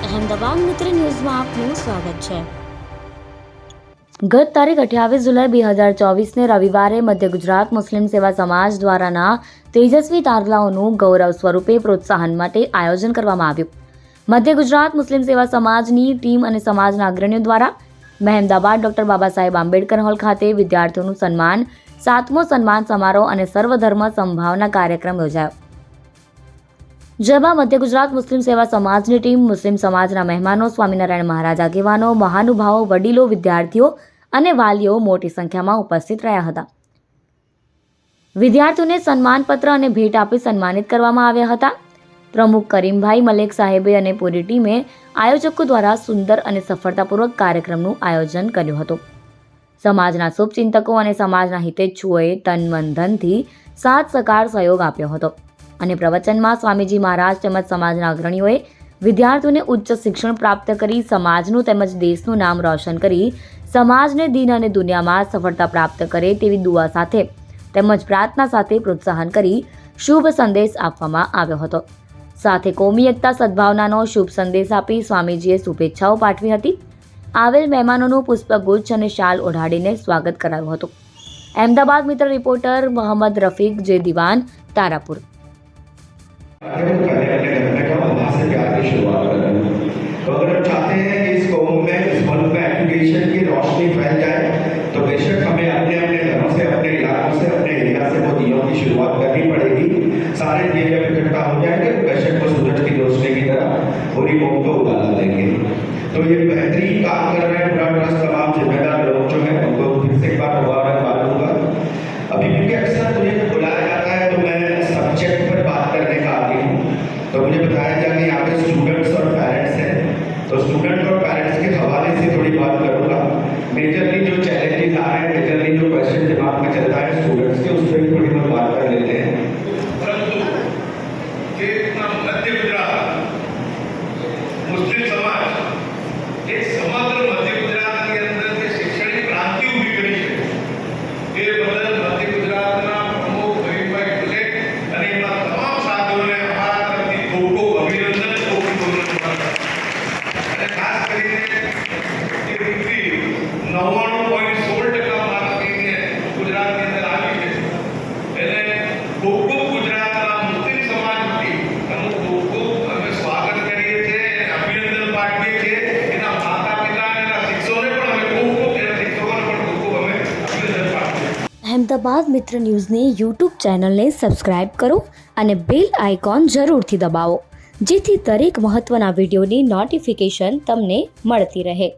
અહેમદાબાદ મિત્ર ન્યૂઝમાં આપનું સ્વાગત છે। ગત તારીખ 28 જુલાઈ 2024ને રવિવારે મધ્ય ગુજરાત મુસ્લિમ સેવા સમાજ દ્વારાના તેજસ્વી તારલાઓનું ગૌરવ સ્વરૂપે પ્રોત્સાહન માટે આયોજન કરવામાં આવ્યું। મધ્ય ગુજરાત મુસ્લિમ સેવા સમાજની ટીમ અને સમાજના અગ્રણીઓ દ્વારા મહેમદાબાદ ડોક્ટર બાબા સાહેબ આંબેડકર હોલ ખાતે વિદ્યાર્થીઓનું સન્માન, 7મો સન્માન સમારોહ અને સર્વધર્મ સંભાવના કાર્યક્રમ યોજાયો, જેમાં મધ્ય ગુજરાત મુસ્લિમ સેવા સમાજની ટીમ, મુસ્લિમ સમાજના મહેમાનો, સ્વામિનારાયણ મહારાજ આગેવાનો, મહાનુભાવો, વડીલો, વિદ્યાર્થીઓ અને વાલીઓ મોટી સંખ્યામાં ઉપસ્થિત રહ્યા હતા। વિદ્યાર્થીઓને સન્માનપત્ર અને ભેટ આપી સન્માનિત કરવામાં આવ્યા હતા। પ્રમુખ કરીમભાઈ મલેક સાહેબે અને પૂરી ટીમે આયોજકો દ્વારા સુંદર અને સફળતાપૂર્વક કાર્યક્રમનું આયોજન કર્યું હતું। સમાજના શુભચિંતકો અને સમાજના હિતેચ્છુઓએ તન મન ધનથી સાથ સહકાર સહયોગ આપ્યો હતો અને પ્રવચનમાં સ્વામીજી મહારાજ તેમજ સમાજના અગ્રણીઓએ વિદ્યાર્થીઓને ઉચ્ચ શિક્ષણ પ્રાપ્ત કરી સમાજનું તેમજ દેશનું નામ રોશન કરી સમાજને દીન અને દુનિયામાં સફળતા પ્રાપ્ત કરે તેવી દુઆ સાથે તેમજ પ્રાર્થના સાથે પ્રોત્સાહન કરી શુભ સંદેશ આપવામાં આવ્યો હતો। સાથે કોમી એકતા સદભાવનાનો શુભ સંદેશ આપી સ્વામીજીએ શુભેચ્છાઓ પાઠવી હતી। આવેલ મહેમાનોનું પુષ્પગુચ્છ અને શાલ ઓઢાડીને સ્વાગત કરાયું હતું। અહેમદાબાદ મિત્ર રિપોર્ટર મોહમ્મદ રફીક જે દિવાન, તારાપુર। तो अगर हम चाहते हैं कि इस कौम में, इस मुल्क में एजुकेशन की रोशनी फैल जाए, तो बेशक हमें अपने अपने घरों से, अपने इलाकों से, अपने एरिया से वो दियों की शुरुआत करनी पड़ेगी। सारे दिए जब इकट्ठा हो जाएंगे तो बेशक वो सूरज की रोशनी की तरह पूरी कौम को उजाला देंगे। तो ये बेहतरीन काम कर रहे हैं पूरा ट्रस्ट, तमाम जिम्मेदार लोग जो हैं उनको फिर से एक बार मुबारकबाद दूंगा। अभी क्योंकि अक्सर मुझे बुलाया जाता है तो मैं सब्जेक्ट पर बात करने का आदी हूँ, तो मुझे बताया गया कि यहाँ पे स्टूडेंट्स और पेरेंट्स हैं, तो स्टूडेंट और पेरेंट्स के हवाले से थोड़ी बात करूँगा। मेजरली जो चैलेंजेस आ रहे हैं, मेजरली जो क्वेश्चन दिमाग में चलता है स्टूडेंट्स के, उस पर भी थोड़ी बहुत बात कर लेते हैं। परंतु ये मध्य गुजरात मुस्लिम समाज एक समग्र मध्य गुजरात के अंदर જે શૈક્ષણિક ક્રાંતિ ઊભી કરી છે એ બદલ મધ્ય ગુજરાતના પ્રમુખ કરીમભાઈ મલેક અને એમના તમામ સાથીઓને અમારા તરફથી ખૂબ ખૂબ અભિનંદન, ખૂબ ખૂબ ધન્યવાદ। અને ખાસ કરીને જે દીકરી 99.16% માર્ક લઈને ગુજરાતની અંદર આવી છે એને ખૂબ ખૂબ ગુજરાતના મુસ્લિમ સમાજ વતી એનું ખૂબ ખૂબ અમે સ્વાગત કરીએ છીએ, અભિનંદન પાઠવીએ છીએ। એના માતા પિતા અને એના શિક્ષકોને પણ અમે ખૂબ ખૂબ, એના શિક્ષકોને પણ ખૂબ ખૂબ અમે અભિનંદન પાઠવીએ છીએ। અહેમદાબાદ મિત્ર ન્યૂઝની યુટ્યુબ ચેનલને સબસ્ક્રાઇબ કરો અને બેલ આઇકોન જરૂરથી દબાવો, જેથી દરેક મહત્ત્વના વિડીયોની નોટિફિકેશન તમને મળતી રહે।